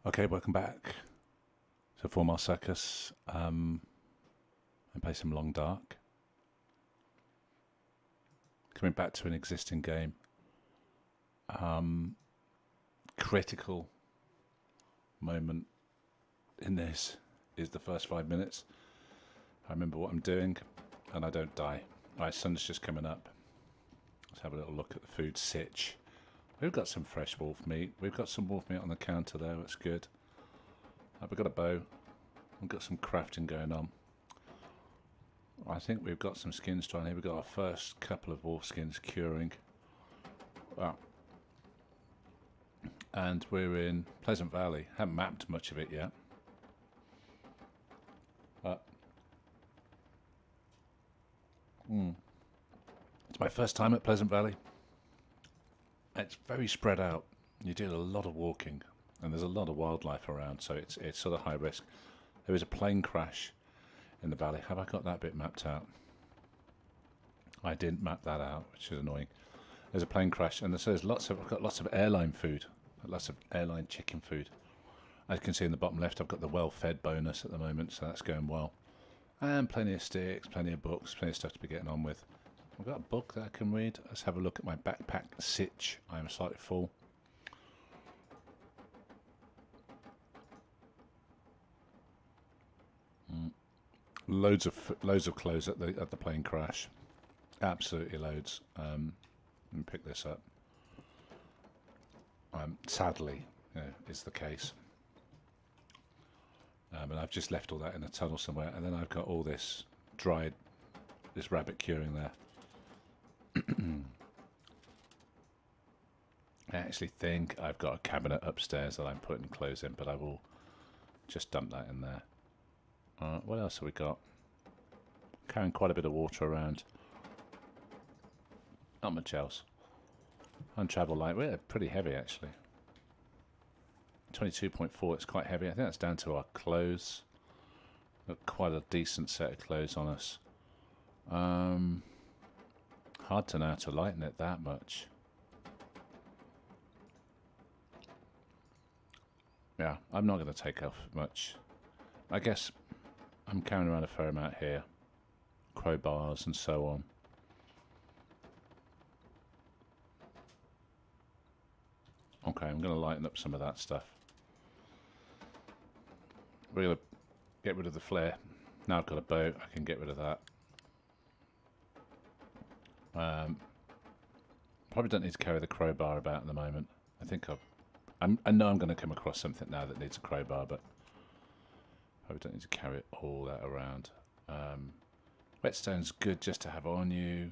Okay, welcome back to 4 Mile Circus. And play some Long Dark. Coming back to an existing game. Critical moment in this is the first 5 minutes. I remember what I'm doing, and I don't die. Alright, sun's just coming up. Let's have a little look at the food sitch. We've got some fresh wolf meat. We've got some wolf meat on the counter there. That's good. We've got a bow. We've got some crafting going on. I think we've got some skins drying here. We've got our first couple of wolf skins curing. Wow. And we're in Pleasant Valley. Haven't mapped much of it yet. It's my first time at Pleasant Valley. It's very spread out. You do a lot of walking, and there's a lot of wildlife around, so it's sort of high risk. There is a plane crash in the valley. Have I got that bit mapped out? I didn't map that out, which is annoying. There's a plane crash, and there's I've got lots of airline food, lots of airline chicken food. As you can see in the bottom left, I've got the well-fed bonus at the moment, so that's going well. And plenty of sticks, plenty of books, plenty of stuff to be getting on with. I've got a book that I can read. Let's have a look at my backpack sitch. I am slightly full. Loads of clothes at the plane crash. Absolutely loads. Let me pick this up. Sadly, is the case. And I've just left all that in a tunnel somewhere, and then I've got all this dried, this rabbit curing there. I actually think I've got a cabinet upstairs that I'm putting clothes in, but I will just dump that in there. What else have we got? Carrying quite a bit of water around. Not much else. Untravel light. We're pretty heavy actually. 22.4. It's quite heavy. I think that's down to our clothes. Got quite a decent set of clothes on us. Hard to know how to lighten it that much. Yeah, I'm not going to take off much. I guess I'm carrying around a fair amount here. Crowbars and so on. Okay, I'm going to lighten up some of that stuff. We're going to get rid of the flare. Now I've got a bow, I can get rid of that. Probably don't need to carry the crowbar about at the moment. I know I'm going to come across something now that needs a crowbar, but probably don't need to carry all that around. Whetstone's good just to have on you.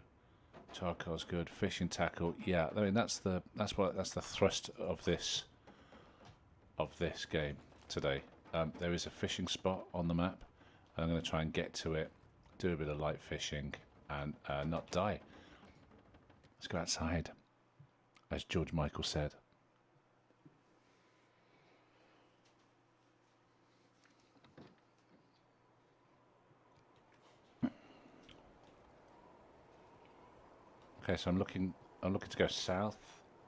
Charcoal's good. Fishing tackle, yeah. I mean that's the thrust of this game today. There is a fishing spot on the map, and I'm going to try and get to it, do a bit of light fishing, and not die. Let's go outside, as George Michael said. Okay, so I'm looking to go south,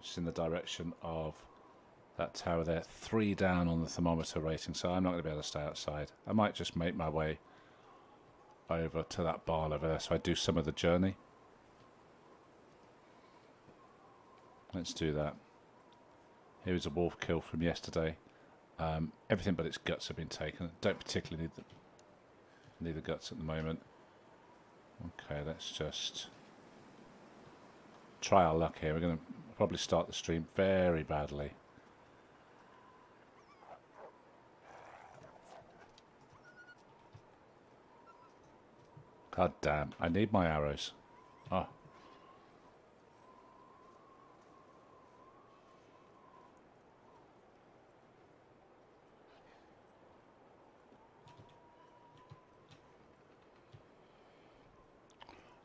just in the direction of that tower there. 3 down on the thermometer rating, so I'm not going to be able to stay outside. I might just make my way over to that barn over there, so I do some of the journey. Let's do that. Here is a wolf kill from yesterday. Everything but its guts have been taken. Don't particularly need the guts at the moment. Okay, let's just try our luck here. We're going to probably start the stream very badly. God damn, I need my arrows. Oh.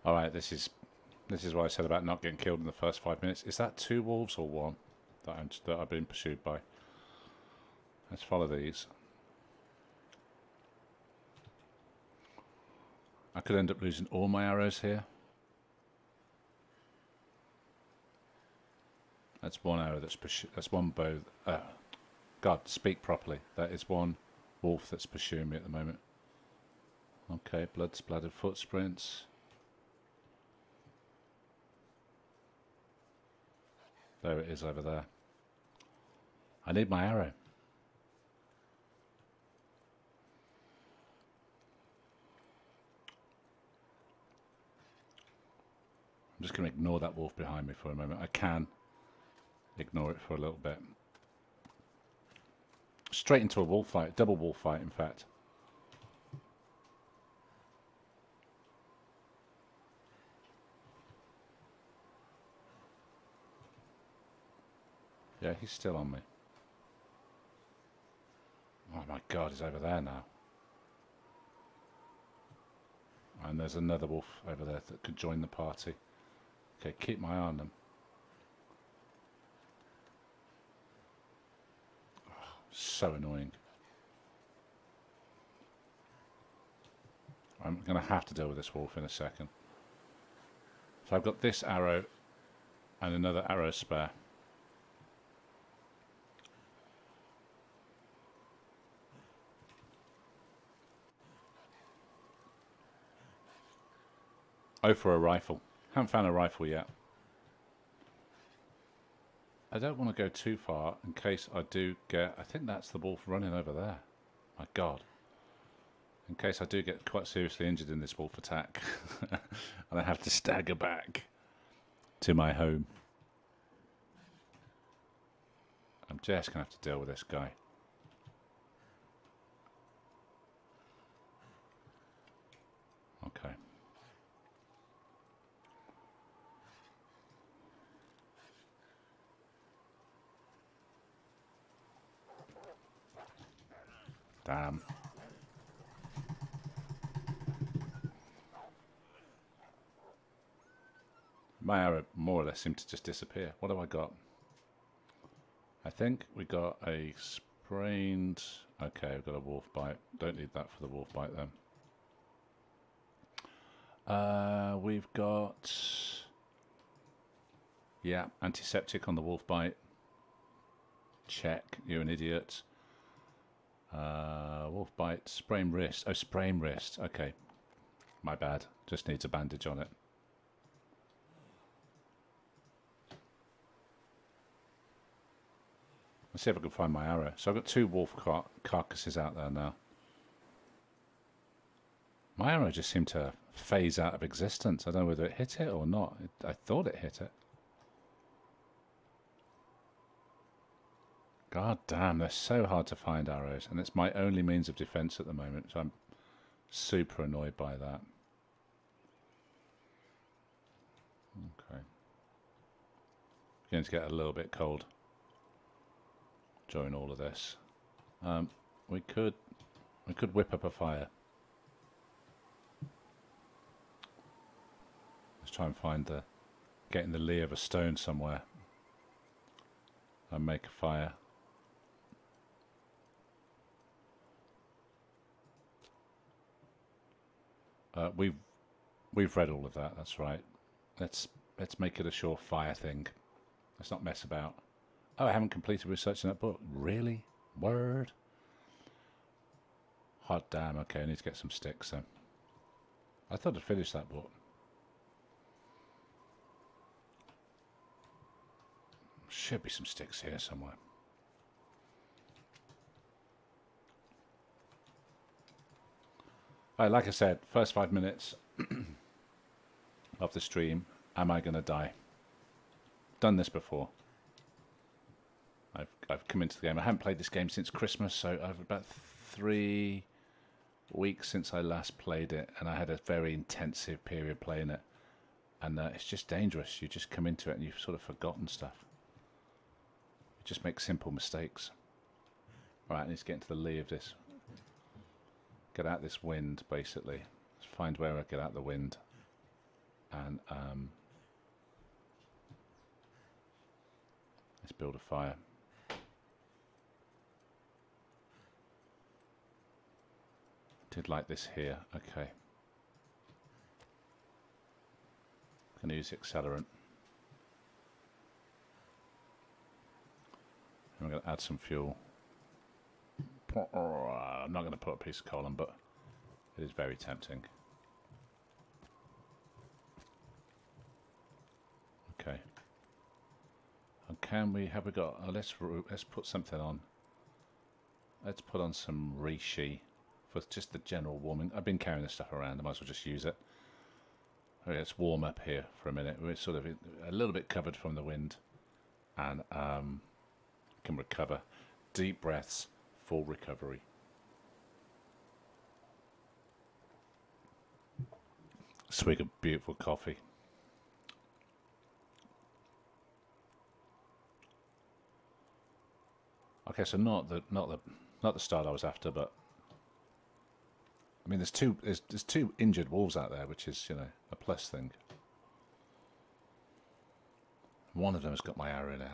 Alright, this is what I said about not getting killed in the first 5 minutes. Is that 2 wolves or 1 that I've been pursued by? Let's follow these. I could end up losing all my arrows here. That's 1 arrow that's one bow God, speak properly. That is one wolf that's pursuing me at the moment. Okay, blood splattered footprints. There it is over there. I need my arrow. I'm just going to ignore that wolf behind me for a moment. I can ignore it for a little bit. Straight into a wolf fight, double wolf fight in fact. Yeah, he's still on me. Oh my God, he's over there now. And there's another wolf over there that could join the party. Okay, keep my eye on them. Oh, so annoying. I'm going to have to deal with this wolf in a second. So I've got this arrow and another arrow spare. Oh, for a rifle. Haven't found a rifle yet. I don't want to go too far in case I do get... I think that's the wolf running over there. My God. In case I do get quite seriously injured in this wolf attack. And I have to stagger back to my home. I'm just going to have to deal with this guy. Okay. Damn. My arrow more or less seemed to just disappear. What have I got? I think we got a sprained... Okay, we've got a wolf bite. Don't need that for the wolf bite then. We've got... Yeah, antiseptic on the wolf bite. Check, you're an idiot. Wolf bite, sprained wrist. Oh, sprained wrist. Okay, my bad. Just needs a bandage on it. Let's see if I can find my arrow. So I've got two wolf carcasses out there now. My arrow just seemed to phase out of existence. I don't know whether it hit it or not. I thought it hit it. God damn, they're so hard to find arrows. And it's my only means of defense at the moment. So I'm super annoyed by that. Okay. Beginning to get a little bit cold during all of this. We could whip up a fire. Let's try and find get in the lee of a stone somewhere and make a fire. We've read all of that. That's right. Let's make it a sure fire thing. Let's not mess about. Oh, I haven't completed research in that book. Really? Word? Hot damn. Okay, I need to get some sticks then. I thought I'd finished that book. Should be some sticks here somewhere. Right, like I said, first 5 minutes of the stream, am I going to die? Done this before. I've come into the game. I haven't played this game since Christmas, so I've about 3 weeks since I last played it, and I had a very intensive period playing it. And it's just dangerous. You just come into it and you've sort of forgotten stuff. You just make simple mistakes. Right, I need to get into the lee of this. Get out this wind, basically. Let's find where I get out the wind. And let's build a fire. Did like this here. Okay. Going to use accelerant. I'm going to add some fuel. I'm not going to put a piece of coal on, but it is very tempting. Okay. And can we, have we got, let's put something on. Let's put on some reishi for just the general warming. I've been carrying this stuff around, I might as well just use it. Okay, let's warm up here for a minute. We're sort of a little bit covered from the wind, and can recover. Deep breaths, full recovery. Swig of beautiful coffee. Okay, so not the start I was after, but I mean, there's two injured wolves out there, which is, you know, a plus thing. One of them has got my arrow in it,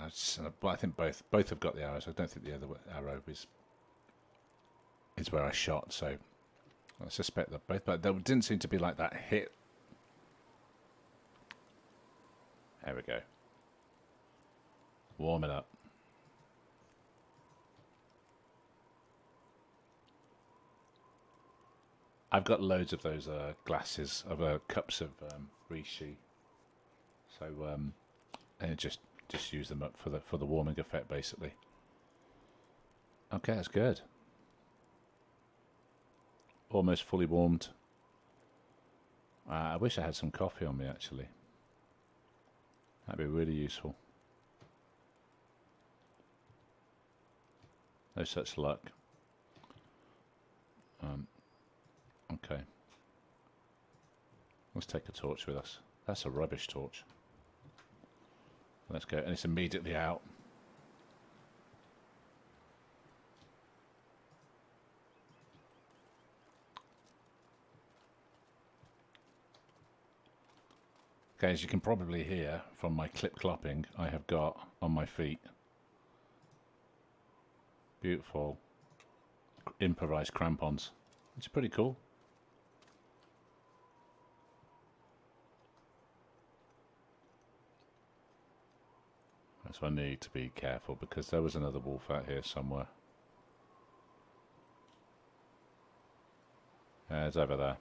but I think both have got the arrows. I don't think the other arrow is where I shot. So I suspect that both, but there didn't seem to be like that hit. There we go. Warm it up. I've got loads of those glasses of cups of reishi, so and just use them up for the warming effect, basically. Okay, that's good. Almost fully warmed. I wish I had some coffee on me, actually. That'd be really useful. No such luck. Okay. Let's take a torch with us. That's a rubbish torch. Let's go, and it's immediately out. Okay, as you can probably hear from my clip-clopping, I have got on my feet beautiful improvised crampons, which are pretty cool. So I need to be careful because there was another wolf out here somewhere. It's over there.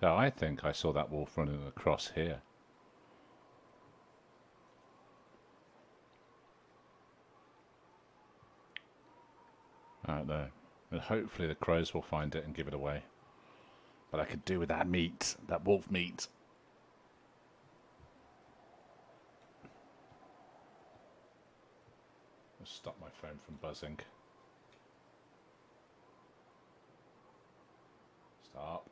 So I think I saw that wolf running across here. Out there. And hopefully the crows will find it and give it away. But I could do with that meat, that wolf meat. Stop my phone from buzzing. Stop.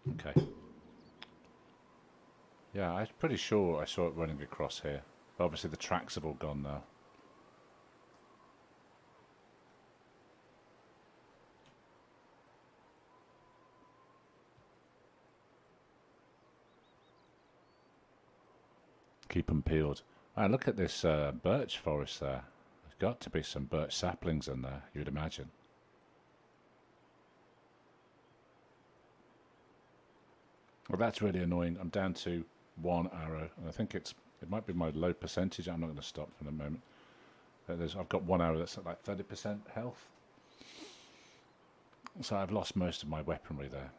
Okay. Yeah, I'm pretty sure I saw it running across here. But obviously the tracks have all gone now. Keep them peeled. Look at this birch forest there. There's got to be some birch saplings in there, you'd imagine. Well, that's really annoying. I'm down to one arrow, and I think it might be my low percentage. I'm not going to stop for a moment. I've got one arrow that's at like 30% health. So I've lost most of my weaponry there.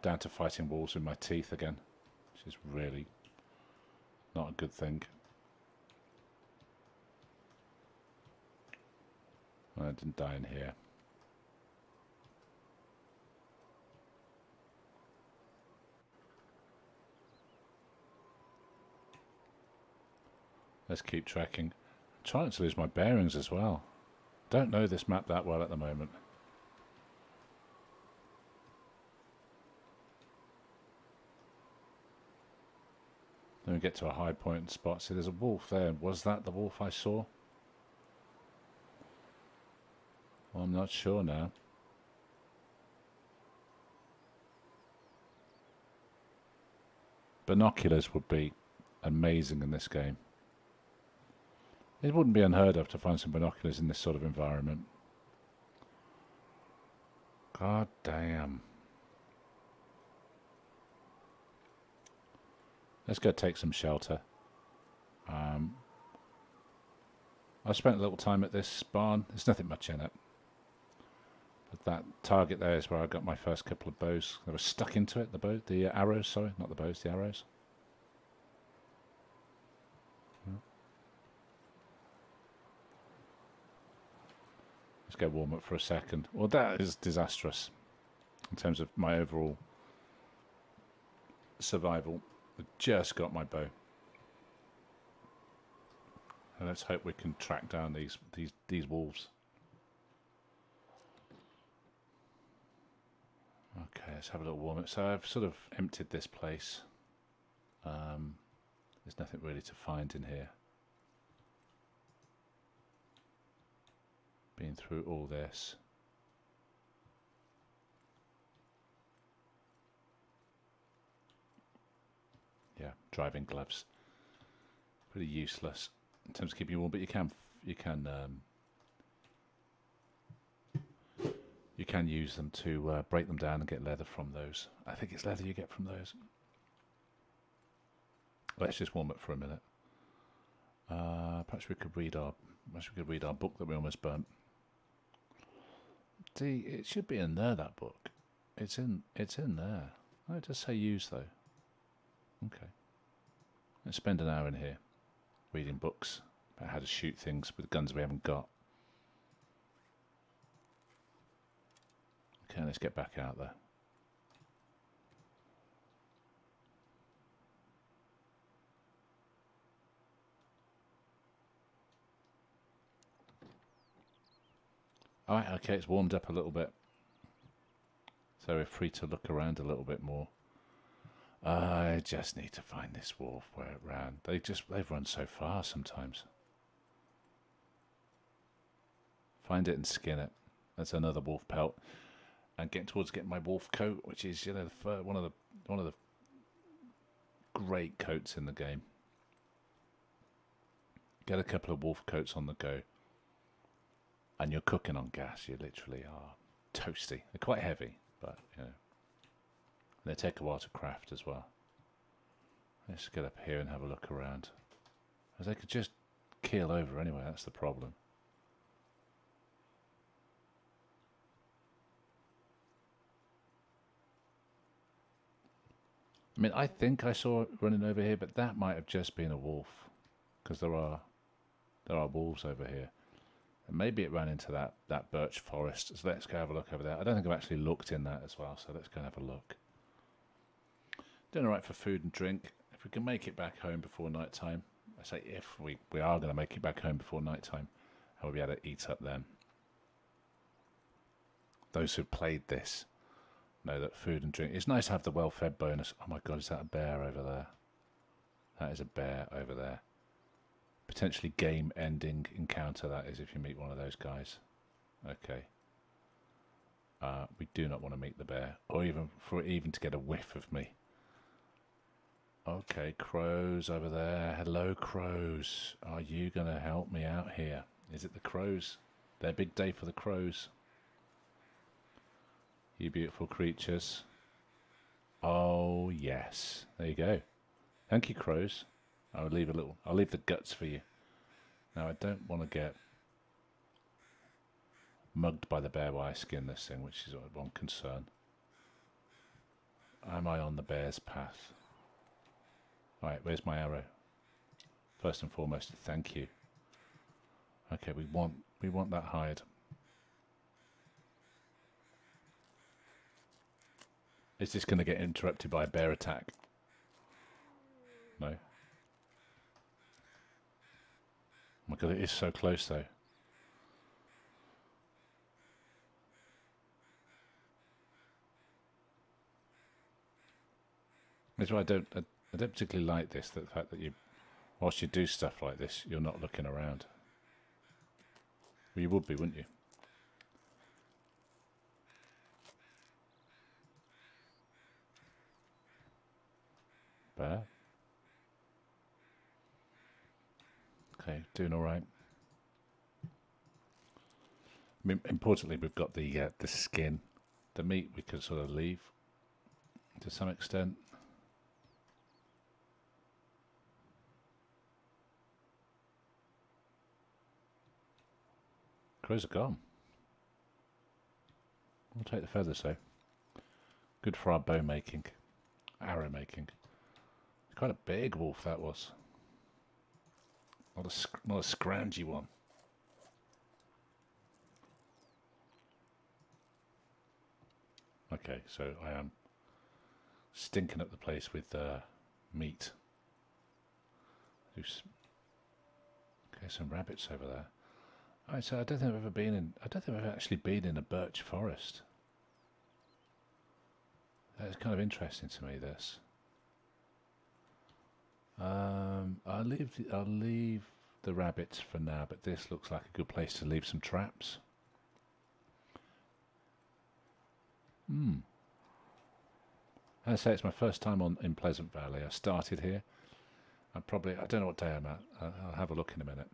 Down to fighting wolves with my teeth again, which is really not a good thing. I didn't die in here. Let's keep tracking. I'm trying to lose my bearings as well. Don't know this map that well at the moment. Then we get to a high point spot. See, there's a wolf there. Was that the wolf I saw? Well, I'm not sure now. Binoculars would be amazing in this game. It wouldn't be unheard of to find some binoculars in this sort of environment. God damn. Let's go take some shelter. I spent a little time at this barn. There's nothing much in it. But that target there is where I got my first couple of bows. They were stuck into it, the arrows, sorry, not the bows, the arrows. Let's go warm up for a second. Well, that is disastrous in terms of my overall survival. I just got my bow. And let's hope we can track down these wolves. Okay, let's have a little warm up. So I've sort of emptied this place. There's nothing really to find in here. Been through all this. Yeah, driving gloves. Pretty useless in terms of keeping you warm, but you can use them to break them down and get leather from those. I think it's leather you get from those. Let's just warm up for a minute. Perhaps we could read our book that we almost burnt. See, it should be in there. That book. It's in there. Oh, it does say use though. Okay. Let's spend an hour in here reading books about how to shoot things with guns we haven't got. Okay, let's get back out there. Alright, okay, it's warmed up a little bit. So we're free to look around a little bit more. I just need to find this wolf where it ran. They've run so far sometimes. Find it and skin it. That's another wolf pelt. And getting my wolf coat, which is, you know, one of the great coats in the game. Get a couple of wolf coats on the go, and you're cooking on gas. You literally are toasty. They're quite heavy, but you know, they take a while to craft as well. Let's get up here and have a look around, as they could just keel over anyway. That's the problem. I mean, I think I saw it running over here, but that might have just been a wolf, because there are wolves over here. And maybe it ran into that birch forest. So let's go have a look over there. I don't think I've actually looked in that as well, so let's go and have a look. Doing all right for food and drink. If we can make it back home before night time, I say if we are going to make it back home before night time, and we'll be able to eat up then. Those who've played this know that food and drink. It's nice to have the well-fed bonus. Oh my god, is that a bear over there? That is a bear over there. Potentially game-ending encounter that is if you meet one of those guys. Okay. We do not want to meet the bear, or even to get a whiff of me. Okay, crows over there. Hello, crows. Are you going to help me out here? Is it the crows? Their big day for the crows. You beautiful creatures. Oh, yes. There you go. Thank you, crows. I'll leave the guts for you. Now, I don't want to get mugged by the bear while I skin this thing, which is one concern. Am I on the bear's path? Right, where's my arrow? First and foremost, thank you. Okay, we want that hide. Is this going to get interrupted by a bear attack? No. Oh my god, it is so close though. That's why I don't particularly like this, the fact that whilst you do stuff like this, you're not looking around. Well, you would be, wouldn't you? Bear. Okay, doing all right. I mean, importantly, we've got the skin. The meat we could sort of leave to some extent. Crows are gone. We'll take the feathers though. Good for our bow making, arrow making. Quite a big wolf that was. Not a scroungy one. Okay, so I am stinking up the place with meat. Okay, some rabbits over there. Alright, so I don't think I've ever been in. I don't think I've actually been in a birch forest. It's kind of interesting to me. This. I'll leave the rabbits for now, but this looks like a good place to leave some traps. As I say, it's my first time in Pleasant Valley. I started here. I don't know what day I'm at. I'll have a look in a minute.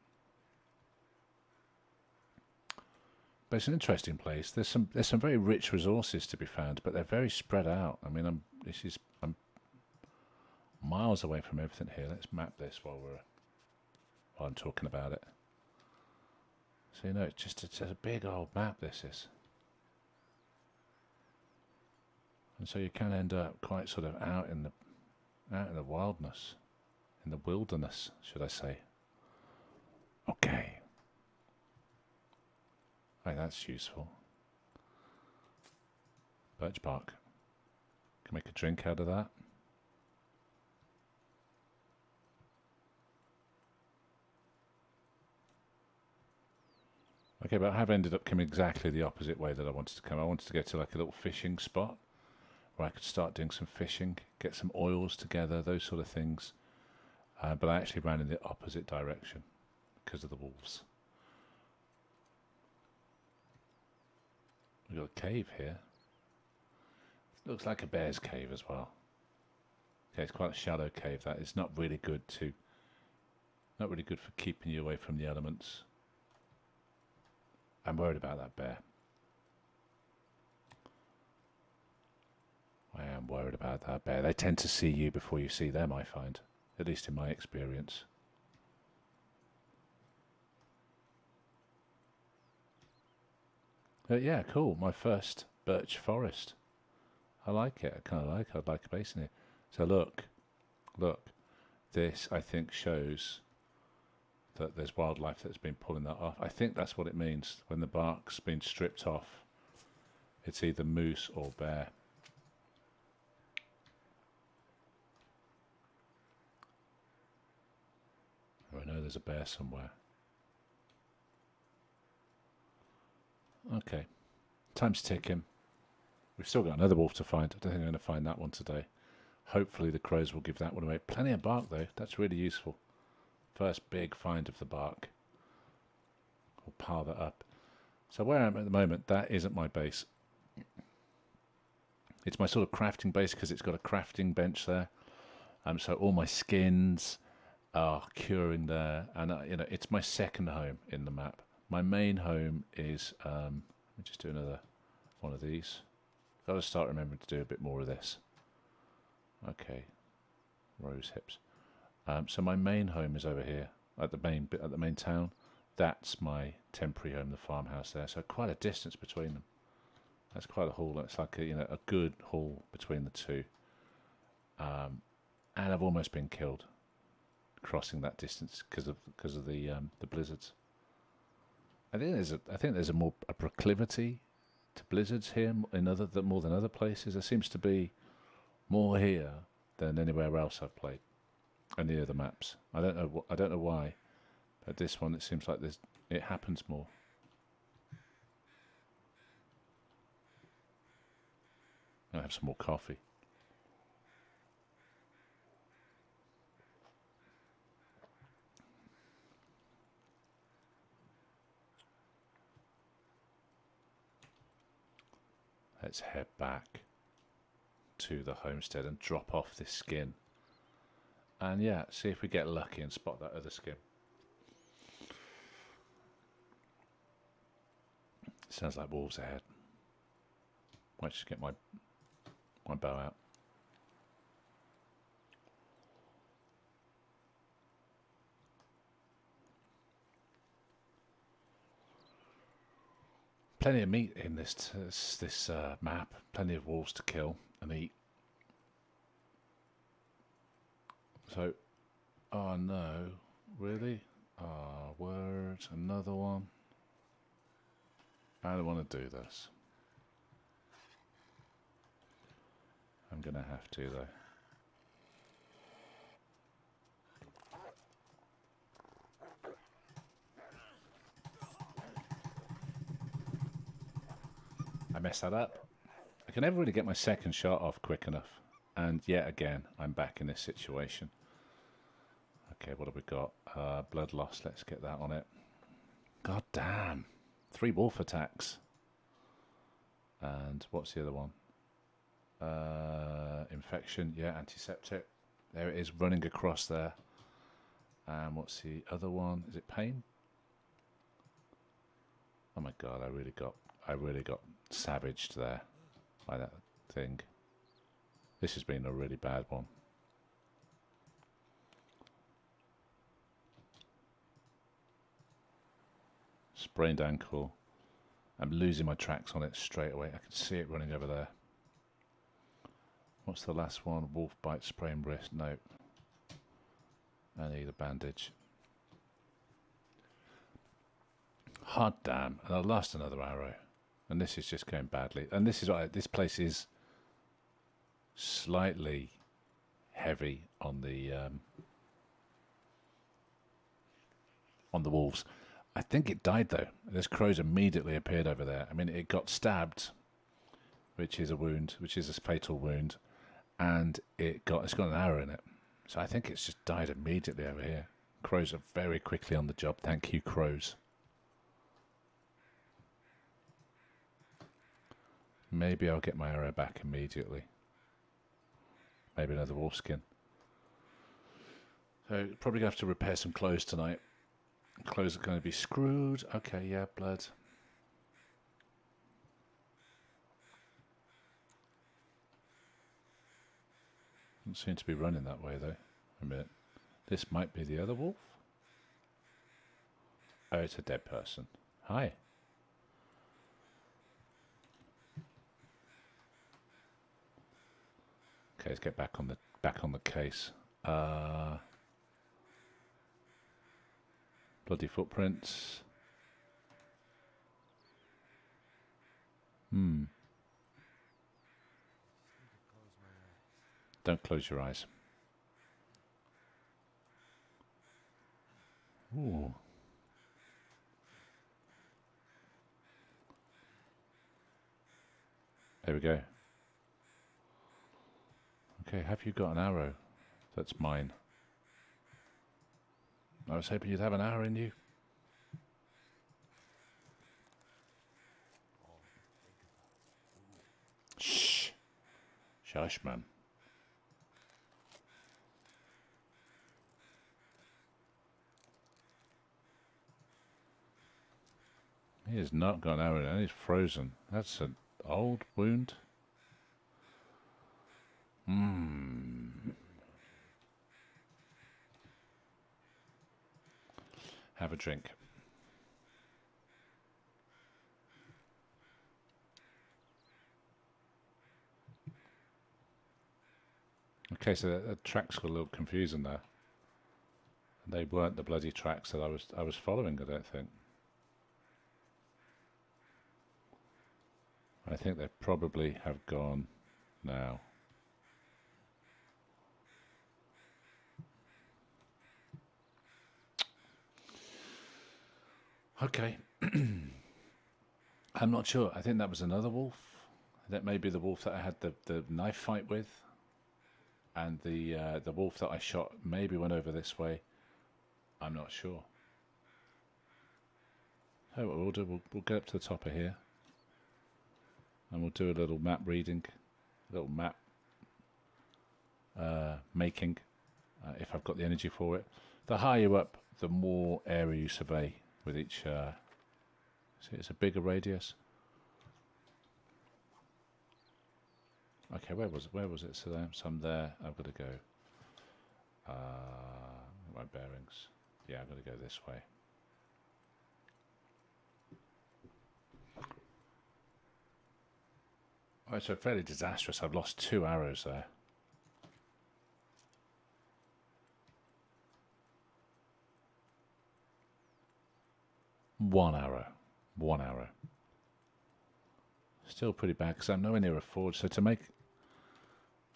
But it's an interesting place. There's some very rich resources to be found, but they're very spread out. I mean, I'm miles away from everything here. Let's map this while I'm talking about it. So it's a big old map. This is, and so you can end up quite sort of out in the wildness, in the wilderness, should I say? Okay. Right, that's useful. Birch bark. Can make a drink out of that. Okay, but I have ended up coming exactly the opposite way that I wanted to come. I wanted to get to like a little fishing spot where I could start doing some fishing, get some oils together, those sort of things. But I actually ran in the opposite direction because of the wolves. We've got a cave here. It looks like a bear's cave as well. Okay, it's quite a shallow cave. That is not really good for keeping you away from the elements. I'm worried about that bear. I am worried about that bear. They tend to see you before you see them, I find. At least in my experience. Yeah, cool. My first birch forest. I like it. I'd like a base in it. So look. This, I think, shows that there's wildlife that's been pulling that off. I think that's what it means. When the bark's been stripped off, it's either moose or bear. Oh, I know there's a bear somewhere. Okay. Time's ticking. We've still got another wolf to find. I don't think I'm going to find that one today. Hopefully the crows will give that one away. Plenty of bark though. That's really useful. First big find of the bark. We'll pile that up. So where I am at the moment, that isn't my base. It's my sort of crafting base because it's got a crafting bench there. So all my skins are curing there, and it's my second home in the map. My main home is. Let me just do another one of these. Got to start remembering to do a bit more of this. Okay, rose hips. So my main home is over here at the main town. That's my temporary home, the farmhouse there. So quite a distance between them. That's quite a haul. That's like a good haul between the two. And I've almost been killed crossing that distance because of the blizzards. I think there's a proclivity to blizzards here more than other places. There seems to be more here than anywhere else I've played. Any of the maps. I don't know why, but this one it seems like it happens more. I'll have some more coffee. Let's head back to the homestead and drop off this skin. And yeah, see if we get lucky and spot that other skin. Sounds like wolves ahead. Might just get my bow out. plenty of meat in this map. Plenty of wolves to kill and eat. So, oh no, really? Oh, word, another one. I don't want to do this. I'm gonna have to though. I messed that up. I can never really get my second shot off quick enough. And yet again, I'm back in this situation. Okay, what have we got? Blood loss, let's get that on it. God damn. 3 wolf attacks. And what's the other one? Infection, yeah, antiseptic. There it is, running across there. And what's the other one? Is it pain? Oh my god, I really got savaged there by that thing. This has been a really bad one. Sprained ankle. I'm losing my tracks on it straight away. I can see it running over there. What's the last one? Wolf bite, sprained wrist. No. I need a bandage. Hard damn. And I'll last another arrow. And this is just going badly. And this is what this place is slightly heavy on the wolves. I think it died though. This crows immediately appeared over there. I mean, it got stabbed, which is a wound, which is a fatal wound, and it's got an arrow in it. So I think it's just died immediately over here. Crows are very quickly on the job. Thank you, crows. Maybe I'll get my arrow back immediately. Maybe another wolf skin. So probably going to have to repair some clothes tonight. Clothes are going to be screwed. Okay, yeah, blood. Doesn't seem to be running that way though. A minute. This might be the other wolf. Oh, it's a dead person. Hi. Okay, let's get back on the case. Bloody footprints. Don't close your eyes. Ooh. There we go. Okay, have you got an arrow? That's mine. I was hoping you'd have an arrow in you. Shh. Shush, man. He has not got an arrow in. He's frozen. That's an old wound. Have a drink. Okay, so the tracks were a little confusing there. They weren't the bloody tracks that I was following, I don't think. I think they probably have gone now. Okay. I'm not sure. I think that was another wolf. That may be the wolf that I had the knife fight with. And the wolf that I shot maybe went over this way. I'm not sure. So what we'll do, we'll get up to the top of here. And we'll do a little map reading. A little map making. If I've got the energy for it. The higher you up, the more area you survey with each... see, it's a bigger radius. Okay, where was it? So I'm there. I've got to go. My bearings. Yeah, I've got to go this way. Right, so fairly disastrous. I've lost 2 arrows there. One arrow. Still pretty bad because I'm nowhere near a forge. So to make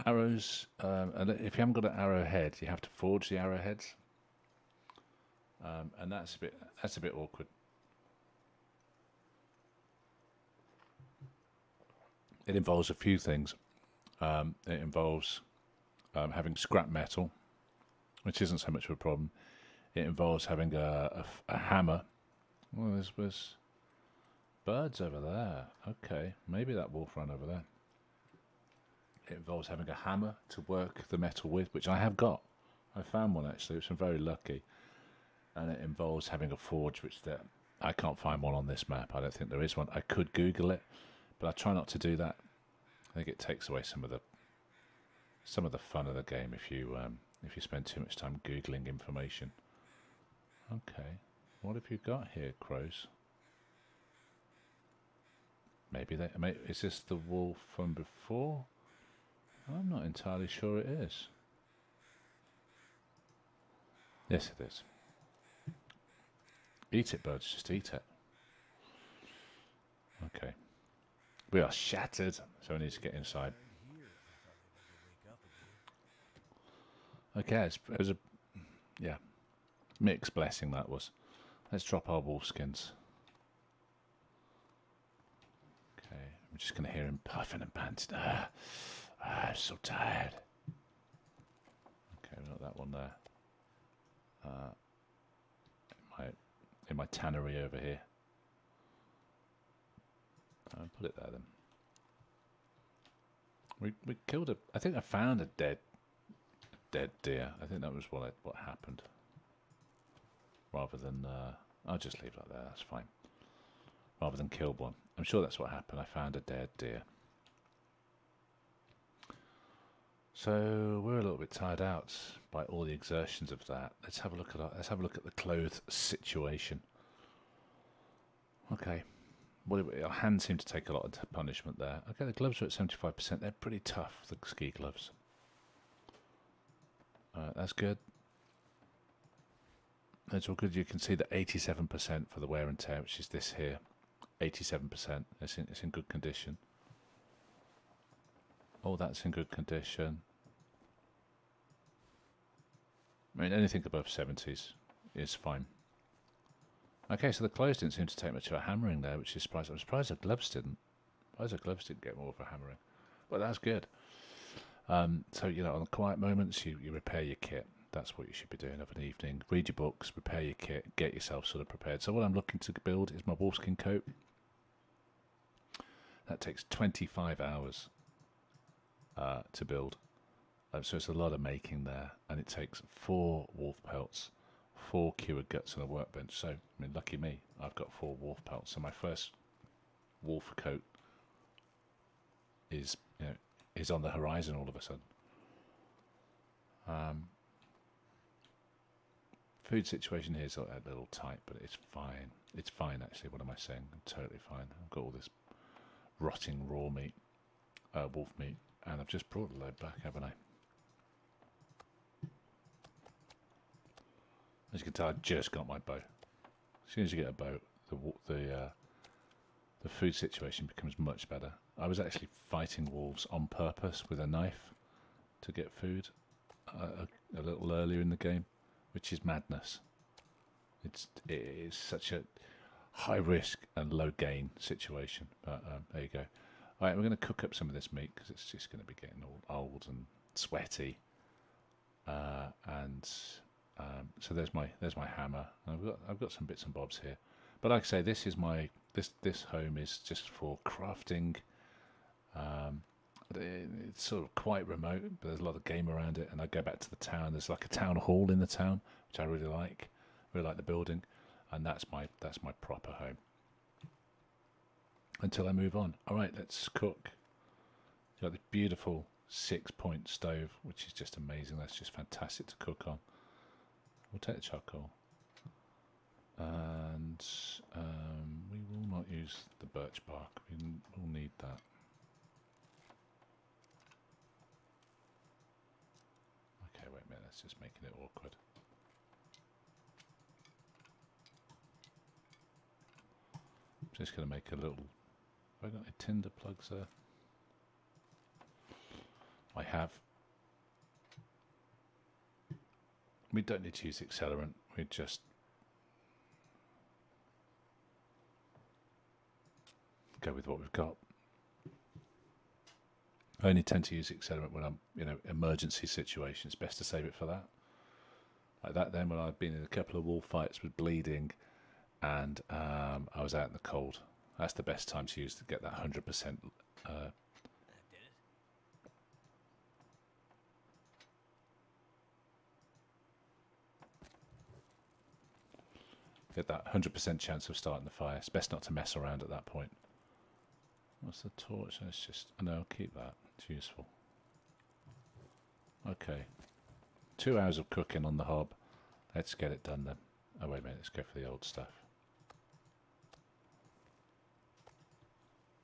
arrows, and if you haven't got an arrowhead, you have to forge the arrowheads, and that's a bit awkward. It involves a few things. It involves having scrap metal, which isn't so much of a problem. It involves having a hammer. Well, there's birds over there. Okay, maybe that wolf ran over there. It involves having a hammer to work the metal with, which I have got. I found one actually, which I'm very lucky. And it involves having a forge, which I can't find one on this map. I don't think there is one. I could Google it, but I try not to do that. I think it takes away some of the fun of the game if you spend too much time Googling information. Okay, what have you got here, crows? Maybe is this the wolf from before? I'm not entirely sure it is. Yes, it is. Eat it, birds. Just eat it. Okay. We are shattered, so we need to get inside. Okay, it was a mixed blessing that was. Let's drop our wolf skins. Okay, I'm just going to hear him puffing and panting. I'm so tired. Okay, we've got that one there. In my tannery over here. Put it there then. We killed I think I found a dead deer. I think that was what happened. Rather than I'll just leave that there. That's fine. Rather than killed one. I'm sure that's what happened. I found a dead deer. So we're a little bit tired out by all the exertions of that. Let's have a look at the clothes situation. Okay, our hands seem to take a lot of punishment there. Okay, the gloves are at 75%. They're pretty tough, the ski gloves. That's good. That's all good. You can see that 87% for the wear and tear, which is this here. 87%. It's in good condition. Oh, that's in good condition. I mean, anything above 70s is fine. Okay, so the clothes didn't seem to take much of a hammering there, which is surprising. I'm surprised the gloves didn't. The gloves didn't get more of a hammering. But that's good. So, on the quiet moments, you repair your kit. That's what you should be doing of an evening. Read your books, repair your kit, get yourself sort of prepared. So what I'm looking to build is my wolfskin coat. That takes 25 hours to build. So it's a lot of making there. And it takes 4 wolf pelts, 4 cured guts and a workbench. So, I mean, lucky me, I've got 4 wolf pelts. So my first wolf coat is on the horizon all of a sudden. Food situation here is a little tight, but it's fine. It's fine, actually. What am I saying? I'm totally fine. I've got all this rotting raw meat, wolf meat, and I've just brought the load back, haven't I? As you can tell, I just got my bow. As soon as you get a bow, the food situation becomes much better. I was actually fighting wolves on purpose with a knife to get food a little earlier in the game, which is madness. It is such a high risk and low gain situation. But there you go. All right, we're going to cook up some of this meat because it's just going to be getting all old and sweaty. So there's my hammer. I've got some bits and bobs here. But like I say, this is this home is just for crafting. It's sort of quite remote, but there's a lot of game around it. And I go back to the town. There's like a town hall in the town, which I really like. Really like the building, and that's my proper home. Until I move on. All right, let's cook. You've got this beautiful 6-point stove, which is just amazing. That's just fantastic to cook on. We'll take the charcoal. And we will not use the birch bark. We will need that. That's just making it awkward. I'm just going to make a little... Have I got any tinder plugs there? I have. We don't need to use accelerant. We just go with what we've got. I only tend to use accelerant when I'm, emergency situations. Best to save it for that. Like that then when I've been in a couple of wall fights with bleeding and I was out in the cold. That's the best time to use to get that 100%. Get that 100% chance of starting the fire. It's best not to mess around at that point. What's the torch? It's just... no, I'll keep that. It's useful. Okay. 2 hours of cooking on the hob. Let's get it done then. Oh, wait a minute. Let's go for the old stuff.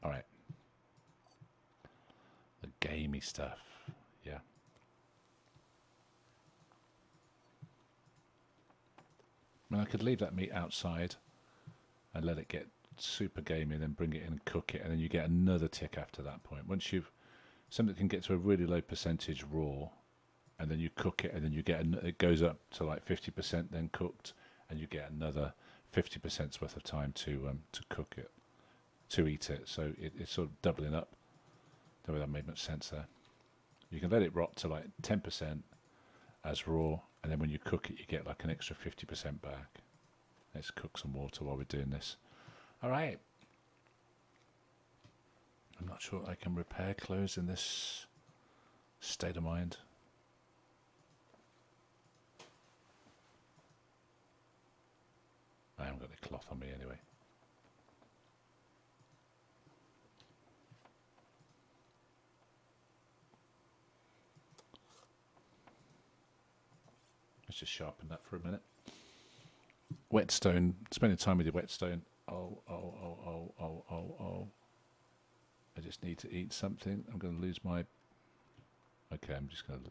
Alright. The gamey stuff. Yeah. I mean, I could leave that meat outside and let it get super gamey and then bring it in and cook it, and then you get another tick after that point. Once you've... something can get to a really low percentage raw, and then you cook it, and then you get... it goes up to like 50% then cooked, and you get another 50% worth of time to cook it, to eat it. So it's sort of doubling up. Don't know if that made much sense there. You can let it rot to like 10% as raw, and then when you cook it, you get like an extra 50% back. Let's cook some water while we're doing this. All right. I'm not sure I can repair clothes in this state of mind. I haven't got any cloth on me anyway. Let's just sharpen that for a minute. Whetstone, spending time with your whetstone. Oh. I just need to eat something. I'm going to lose my... okay, I'm just going to...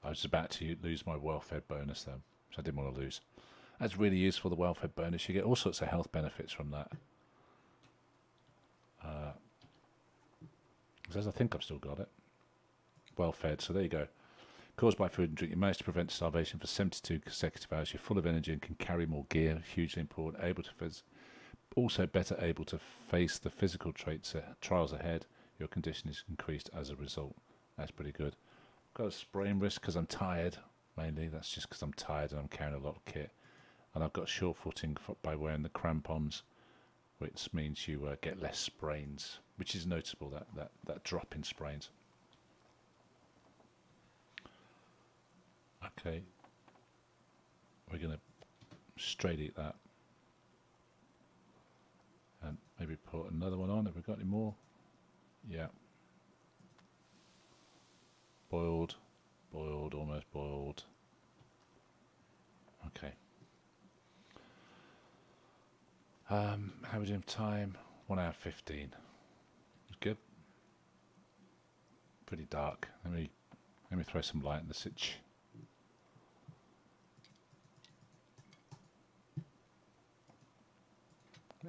I was about to lose my welfare bonus though, which I didn't want to lose. That's really useful, the welfare bonus. You get all sorts of health benefits from that. Says I think I've still got it. Well fed, so there you go. Caused by food and drink, you manage to prevent starvation for 72 consecutive hours. You're full of energy and can carry more gear, hugely important. Also better able to face the physical trials ahead. Your condition is increased as a result. That's pretty good. Got a sprain risk because I'm tired, mainly. That's just because I'm tired and I'm carrying a lot of kit. And I've got short footing by wearing the crampons, which means you get less sprains, which is noticeable, that drop in sprains. Okay, we're going to straight eat that. And maybe put another one on. Have we got any more? Yeah. Boiled, almost boiled. Okay. How are we doing time? 1 hour 15. It's good. Pretty dark. Let me throw some light in the sitch.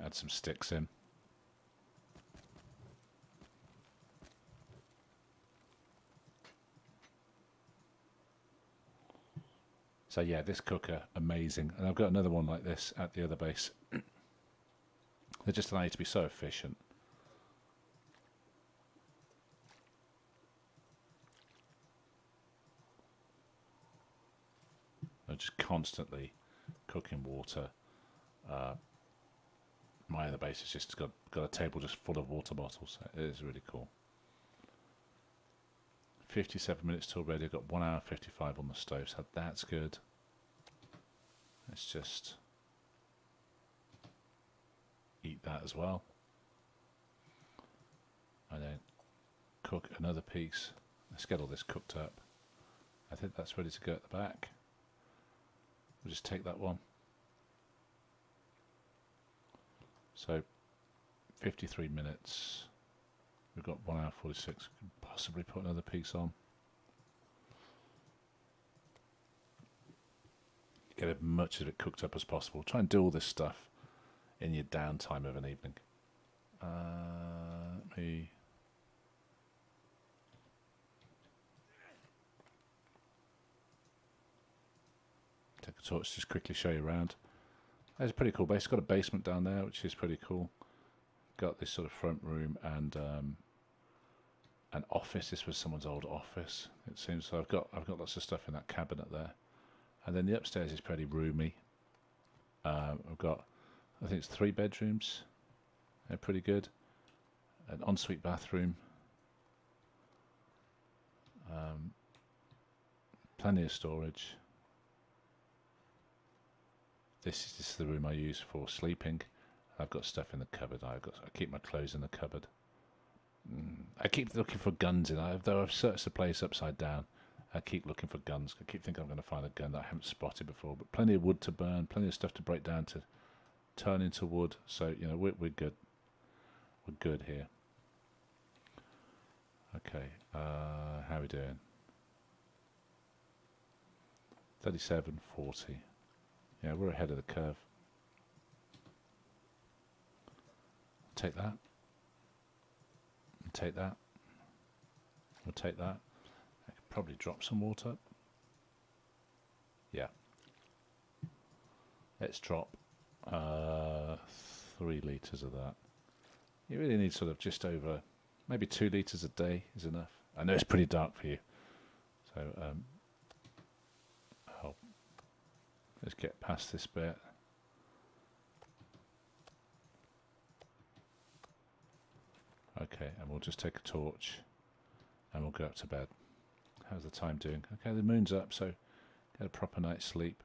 Add some sticks in. So yeah, this cooker, amazing. And I've got another one like this at the other base. They just allow you to be so efficient. They're just constantly cooking water. My other base has just got a table just full of water bottles. It is really cool. 57 minutes till ready. I've got 1 hour 55 on the stove, so that's good. Let's just eat that as well. And then cook another piece. Let's get all this cooked up. I think that's ready to go at the back. We'll just take that one. So 53 minutes. We've got 1 hour 46. We can possibly put another piece on. Get as much of it cooked up as possible. Try and do all this stuff in your downtime of an evening. Let me... take a torch, just quickly show you around. It's a pretty cool base. It's got a basement down there, which is pretty cool. Got this sort of front room and an office. This was someone's old office, it seems. So I've got lots of stuff in that cabinet there. And then the upstairs is pretty roomy. I've got, I think it's 3 bedrooms. They're pretty good. An ensuite bathroom. Plenty of storage. This is the room I use for sleeping. I've got stuff in the cupboard. I keep my clothes in the cupboard. I keep looking for guns in. Though I've searched the place upside down, I keep looking for guns. I keep thinking I'm going to find a gun that I haven't spotted before. But plenty of wood to burn, plenty of stuff to break down to turn into wood. So you know we're good. We're good here. Okay, how are we doing? 37, 40. Yeah, we're ahead of the curve. Take that. Take that. We'll take that. I could probably drop some water. Yeah. Let's drop 3 litres of that. You really need sort of just over, maybe 2 litres a day is enough. I know it's pretty dark for you. So, let's get past this bit. Okay, and we'll just take a torch and we'll go up to bed. How's the time doing? Okay, the moon's up, so get a proper night's sleep.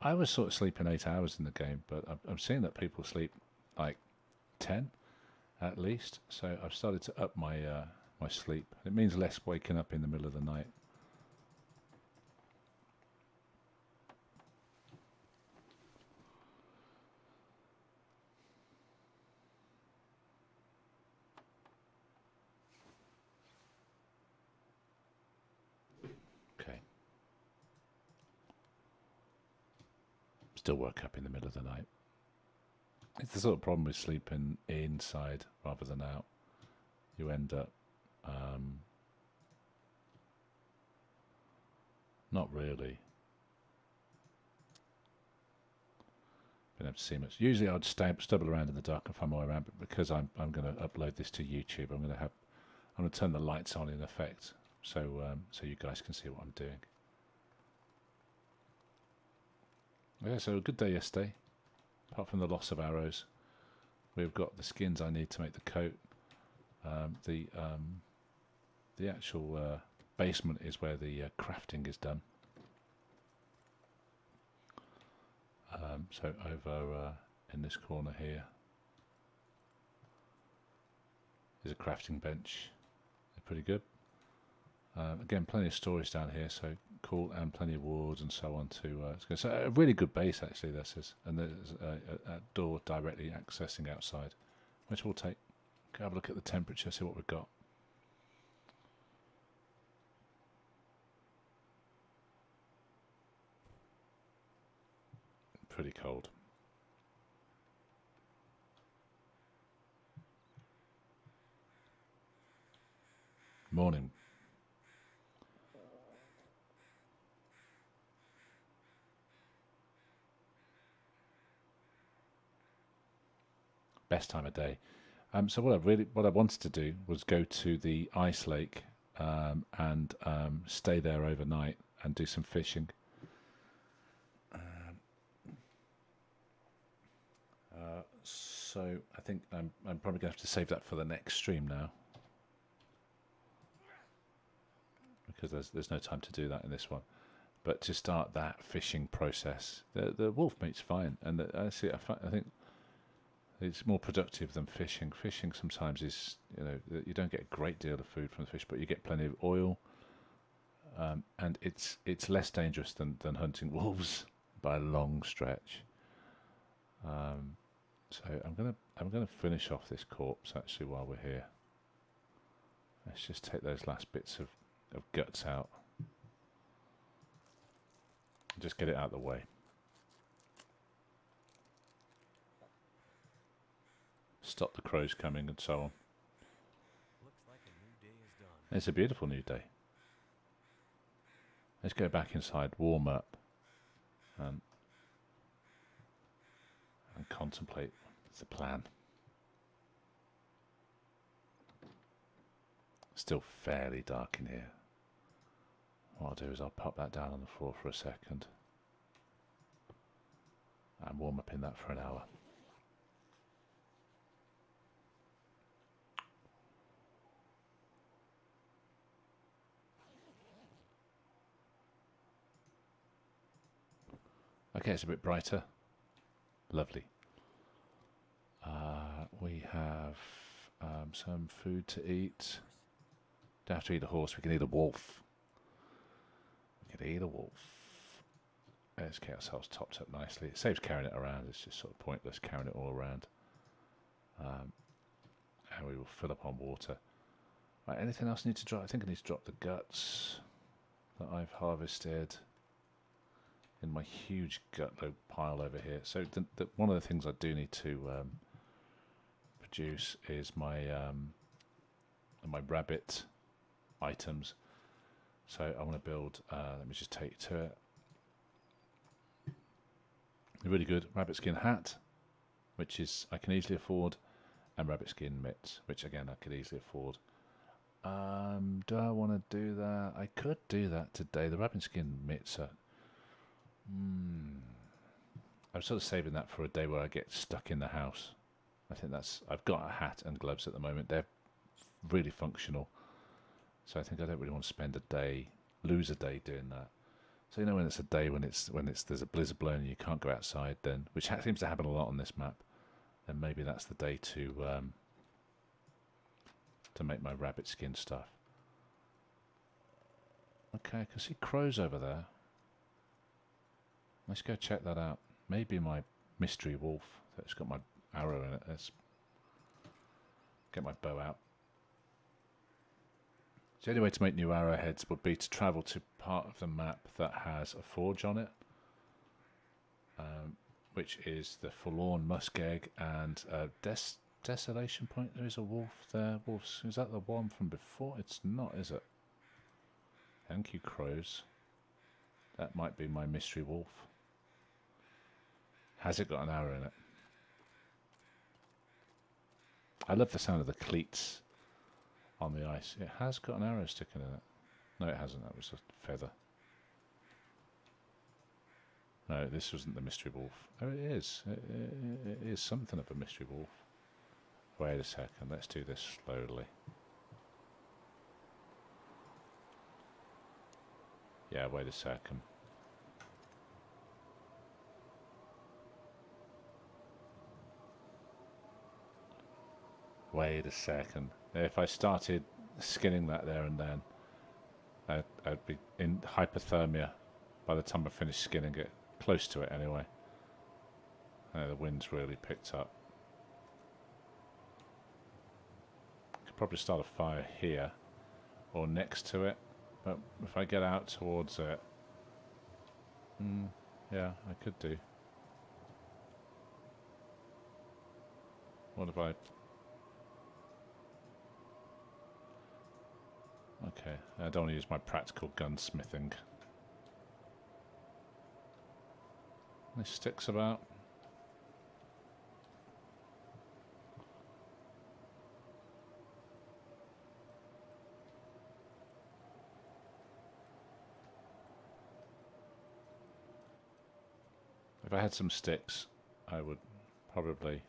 I was sort of sleeping 8 hours in the game, but I'm seeing that people sleep like 10 at least. So I've started to up my my sleep. It means less waking up in the middle of the night. Still woke up in the middle of the night. It's the sort of problem with sleeping inside rather than out. You end up not really being able to see much. Usually I'd stubble around in the dark and find my way around, but because I'm going to upload this to YouTube, I'm going to turn the lights on in effect, so so you guys can see what I'm doing. Yeah, so a good day yesterday, apart from the loss of arrows. We've got the skins I need to make the coat. The actual basement is where the crafting is done. So over in this corner here is a crafting bench. They're pretty good. Again, plenty of storage down here, so cool, and plenty of wards and so on to so a really good base actually this is, and there's a door directly accessing outside, which we'll take. Go have a look at the temperature, see what we've got. Pretty cold. Morning. Best time of day. So what I wanted to do was go to the ice lake and stay there overnight and do some fishing. So I think I'm probably going to have to save that for the next stream now, because there's no time to do that in this one. But to start that fishing process, the wolf meat's fine, and I think it's more productive than fishing. Fishing sometimes is, you know, you don't get a great deal of food from the fish, but you get plenty of oil, and it's less dangerous than hunting wolves by a long stretch. So I'm gonna finish off this corpse actually while we're here. Let's just take those last bits of guts out. Just get it out of the way. stop the crows coming and so on. Looks like a new day is done. It's a beautiful new day. Let's go back inside, warm up, and contemplate the plan. Still fairly dark in here. What I'll do is I'll pop that down on the floor for a second and warm up in that for an hour. Okay, it's a bit brighter. Lovely. We have some food to eat. Don't have to eat a horse, we can eat a wolf. We can eat a wolf. Let's get ourselves topped up nicely. It saves carrying it around, it's just sort of pointless carrying it all around. And we will fill up on water. Right, anything else I need to drop? I think I need to drop the guts that I've harvested in my huge gut load pile over here. So one of the things I do need to produce is my my rabbit items. So I want to build, let me just take you to it. A really good rabbit skin hat, which is I can easily afford, and rabbit skin mitts, which again I could easily afford. Do I want to do that? I could do that today. The rabbit skin mitts are... I'm sort of saving that for a day where I get stuck in the house. I think that's... I've got a hat and gloves at the moment. They're really functional. So I think I don't really want to spend a day, lose a day doing that. So you know when it's a day when there's a blizzard blowing and you can't go outside, then which seems to happen a lot on this map, then maybe that's the day to make my rabbit skin stuff. Okay, I can see crows over there. Let's go check that out. Maybe my mystery wolf that's got my arrow in it. Let's get my bow out. The only way to make new arrowheads would be to travel to part of the map that has a forge on it, which is the Forlorn Muskeg and Desolation Point. There is a wolf there. Wolves, is that the one from before? It's not, is it? Thank you, crows. That might be my mystery wolf. Has it got an arrow in it? I love the sound of the cleats on the ice. It has got an arrow sticking in it. No, it hasn't. That was a feather. No, this wasn't the mystery wolf. Oh, it is. It is something of a mystery wolf. Wait a second. Let's do this slowly. Yeah, wait a second. Wait a second. If I started skinning that there and then, I'd be in hypothermia by the time I finished skinning it. Close to it anyway. The wind's really picked up. Could probably start a fire here or next to it, but if I get out towards it, yeah, I could do. What if I... Okay, I don't want to use my practical gunsmithing. Any sticks about? If I had some sticks, I would probably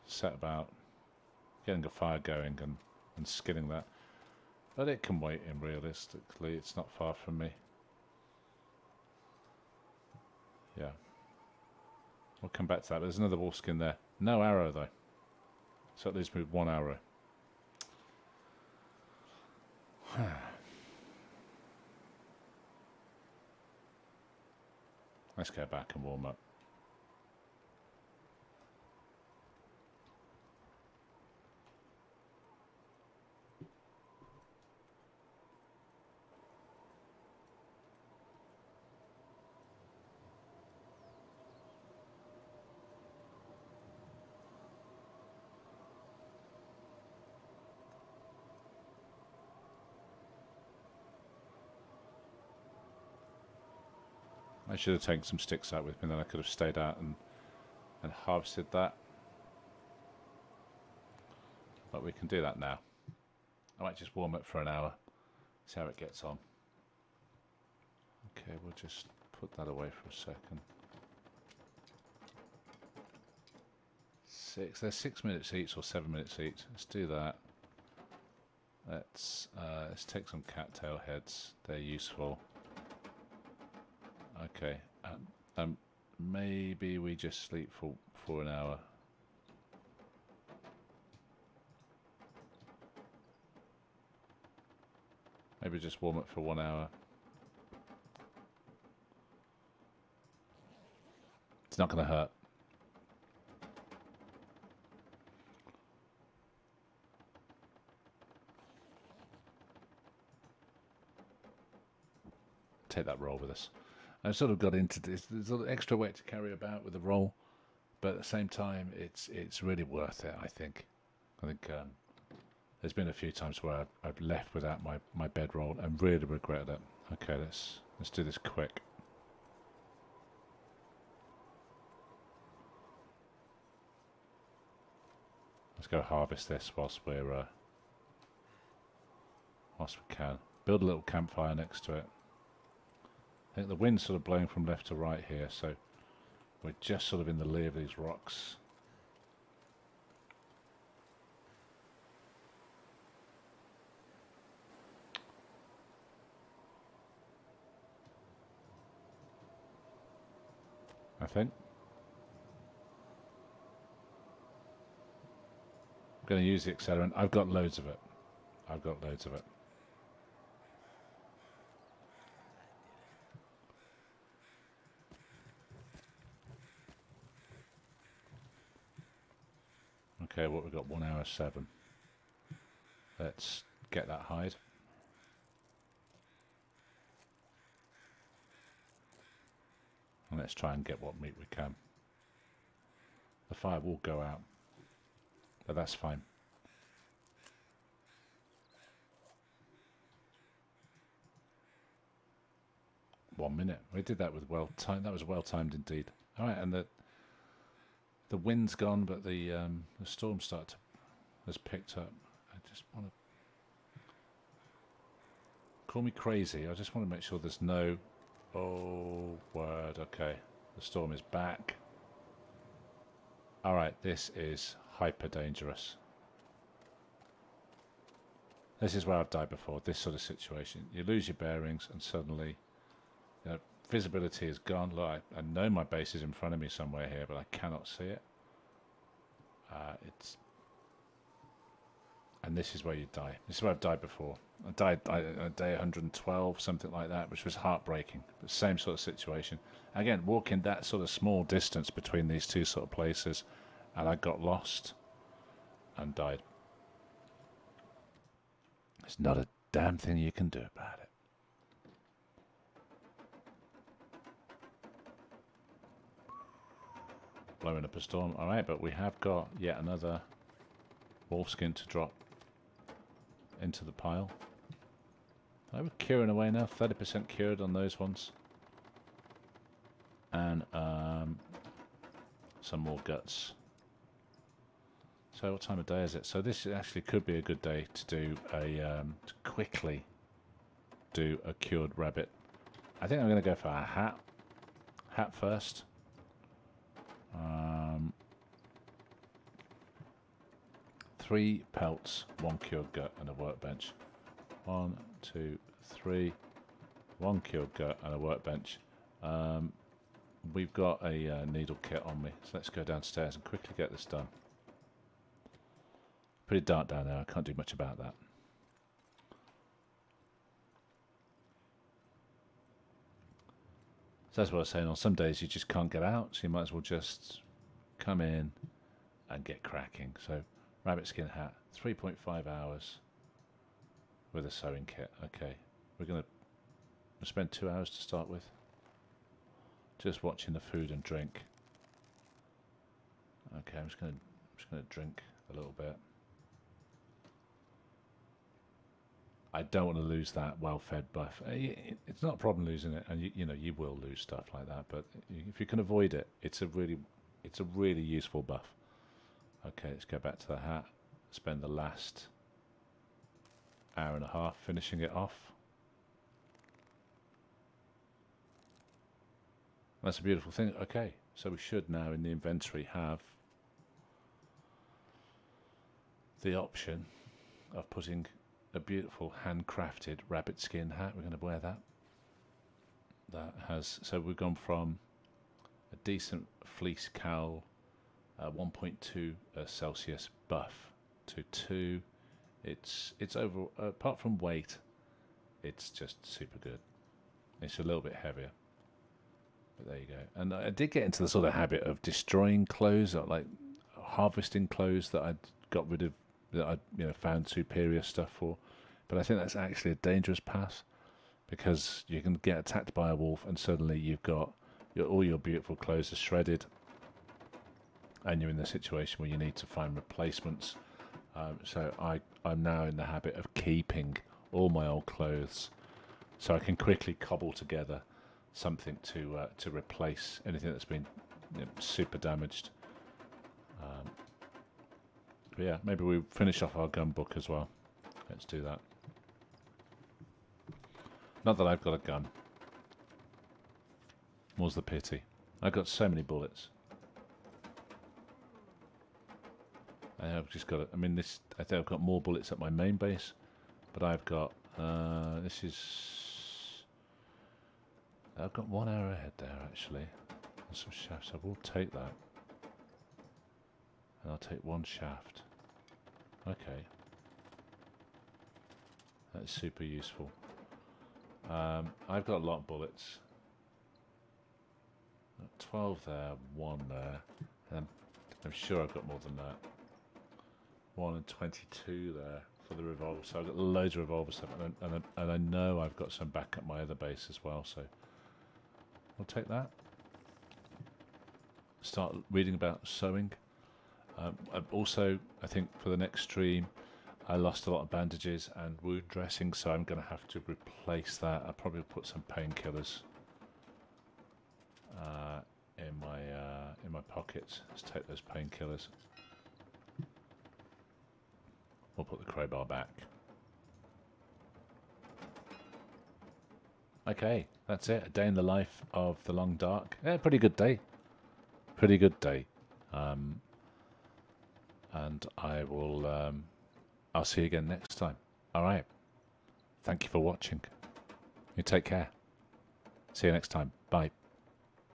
set about getting a fire going and skinning that. But it can wait in realistically, it's not far from me. Yeah. We'll come back to that. There's another wolf skin there. No arrow though. So at least with one arrow. Let's go back and warm up. I should have taken some sticks out with me, then I could have stayed out and harvested that. But we can do that now. I might just warm it for an hour, see how it gets on. Okay, we'll just put that away for a second. They're 6 minutes each or 7 minutes each. Let's do that. Let's take some cattail heads. They're useful. Okay. Maybe we just sleep for an hour. Maybe just warm it for 1 hour. It's not going to hurt. Take that roll with us. I've sort of got into this. There's a little extra weight to carry about with the roll, but at the same time, it's really worth it. I think there's been a few times where I've left without my bedroll and really regretted it. Okay, let's do this quick. Let's go harvest this whilst we can. Build a little campfire next to it. I think the wind's sort of blowing from left to right here, so we're just sort of in the lee of these rocks. I think. I'm going to use the accelerant. I've got loads of it. Okay, what we've got, 1 hour 7. Let's get that hide. And let's try and get what meat we can. The fire will go out, but that's fine. One minute. We did that with well timed. That was well timed indeed. All right, and the wind's gone, but the storm has picked up. I just want to call me crazy. I just want to make sure there's no. Oh word. Okay, the storm is back. All right, this is hyper dangerous. This is where I've died before. This sort of situation, you lose your bearings, and suddenly, you know, visibility is gone. Look, I know my base is in front of me somewhere here, but I cannot see it. And this is where you die. This is where I've died before. I died at day 112, something like that, which was heartbreaking. The same sort of situation. Again, walking that sort of small distance between these two sort of places, and I got lost and died. There's not a damn thing you can do about it. Blowing up a storm. Alright, but we have got yet another wolf skin to drop into the pile. We're curing away now. 30% cured on those ones. And some more guts. So what time of day is it? So this actually could be a good day to do to quickly do a cured rabbit. I think I'm going to go for a hat first. 3 pelts, 1 cured gut, and a workbench. 1, 2, 3. 1 cured gut and a workbench. We've got a needle kit on me, so let's go downstairs and quickly get this done. Pretty dark down there. I can't do much about that. So that's what I was saying. On some days you just can't get out, so you might as well just come in and get cracking. So rabbit skin hat, 3.5 hours with a sewing kit. Okay, we're going to spend 2 hours to start with, just watching the food and drink. Okay, I'm just going to drink a little bit. I don't want to lose that well-fed buff. It's not a problem losing it, and you know you will lose stuff like that. But if you can avoid it, it's a really useful buff. Okay, let's go back to the hat. Spend the last hour and a half finishing it off. That's a beautiful thing. Okay, so we should now in the inventory have the option of putting a beautiful handcrafted rabbit skin hat. We're going to wear that. That has, so we've gone from a decent fleece cowl, 1.2 Celsius buff to 2. It's over, apart from weight, it's just super good. It's a little bit heavier, but there you go. And I did get into the sort of habit of destroying clothes, or like harvesting clothes that I'd got rid of, that I'd found superior stuff for. But I think that's actually a dangerous path, because you can get attacked by a wolf and suddenly you've got all your beautiful clothes are shredded, and you're in the situation where you need to find replacements. So I'm now in the habit of keeping all my old clothes, so I can quickly cobble together something to replace anything that's been super damaged. But yeah, maybe we finish off our gun book as well. Let's do that. Not that I've got a gun. More's the pity. I've got so many bullets. I've just got. I mean, I think I've got more bullets at my main base, but I've got. This is. I've got 1 arrowhead there actually, and some shafts. I will take that, and I'll take 1 shaft. Okay, that's super useful. I've got a lot of bullets. 12 there, 1 there, and I'm sure I've got more than that. 1 and 22 there for the revolver. So I've got loads of revolver stuff, and I know I've got some back at my other base as well. So I'll take that. Start reading about sewing. Also, I think for the next stream, I lost a lot of bandages and wound dressing, so I'm going to have to replace that. I'll probably put some painkillers in my pockets. Let's take those painkillers. We'll put the crowbar back. Okay, that's it. A day in the life of the Long Dark. Yeah, pretty good day. Pretty good day. And I will. I'll see you again next time. All right. Thank you for watching. You take care. See you next time. Bye.